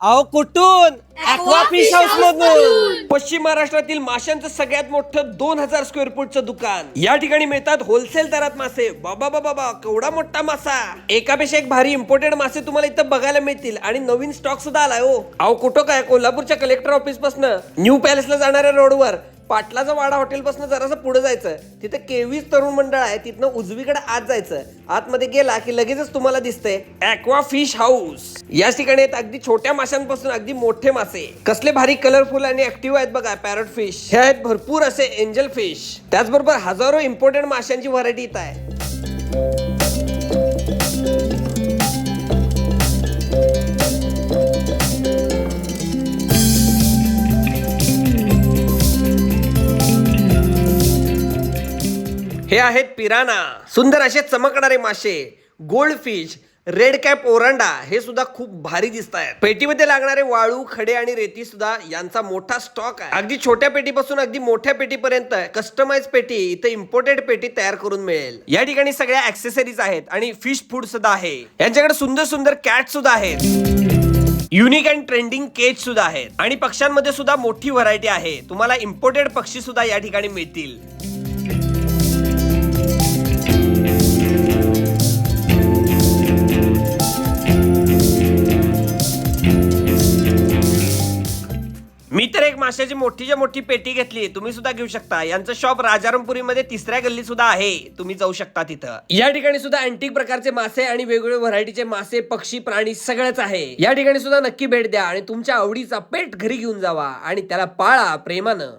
अहो कुठून? Aqua fish house मधून. पश्चिम महाराष्ट्रातील माशांचं सगळ्यात मोठं 2000 स्क्वेअर फूटचं दुकान. या ठिकाणी मिळतात होलसेल दरात मासे. बाबा बाबा बाबा केवढा मोठा मासा. एकापेक्षा एक भारी इम्पोर्टेड मासे तुम्हाला इथं बघायला मिळतील आणि नवीन स्टॉक सुद्धा आलाय हो. अहो कुठं काय, कोल्हापूरच्या कलेक्टर ऑफिस पासून न्यू पॅलेसला जाणाऱ्या रोडवर पाटलाचा वाडा हॉटेल पासून जरासं पुढे जायचं. तिथे केवीज तरुण मंडळ आहे. तिथनं उजवीकडे आत जायचं. आतमध्ये गेला की लगेचच तुम्हाला दिसतंय ॲक्वा फिश हाऊस. या ठिकाणी आहेत अगदी छोट्या माशांपासून अगदी मोठे मासे. कसले भारी कलरफुल आणि ऍक्टिव्ह आहेत बघा. पॅरट फिश हे आहेत, भरपूर असे एंजल फिश. त्याचबरोबर हजारो इम्पोर्टेड माशांची व्हरायटी इथं आहे. हे आहेत पिराना. सुंदर असे चमकणारे मासे. गोल्ड फिश, रेड कॅप ओरंडा हे सुद्धा खूप भारी दिसत आहेत. पेटीमध्ये लागणारे वाळू, खडे आणि रेती सुद्धा यांचा मोठा स्टॉक आहे. अगदी छोट्या पेटीपासून अगदी मोठ्या पेटीपर्यंत कस्टमाइज पेटी इथे इम्पोर्टेड पेटी तयार करून मिळेल. या ठिकाणी सगळ्या ऍक्सेसरीज आहेत आणि फिश फूड सुद्धा आहे. यांच्याकडे सुंदर सुंदर कॅट सुद्धा आहेत. युनिक अँड ट्रेंडिंग केज सुद्धा आहेत आणि पक्ष्यांमध्ये सुद्धा मोठी व्हरायटी आहे. तुम्हाला इम्पोर्टेड पक्षी सुद्धा या ठिकाणी मिळतील. मी तर एक माशाची मोठीच्या मोठी पेटी घेतली. तुम्ही सुद्धा घेऊ शकता. यांचं शॉप राजारामपुरी मध्ये 3ऱ्या गल्ली सुद्धा आहे. तुम्ही जाऊ शकता तिथं. या ठिकाणी सुद्धा अँटिक प्रकारचे मासे आणि वेगवेगळे व्हरायटीचे मासे, पक्षी, प्राणी सगळंच आहे. या ठिकाणी सुद्धा नक्की भेट द्या आणि तुमच्या आवडीचा पेट घरी घेऊन जावा आणि त्याला पाळा प्रेमानं.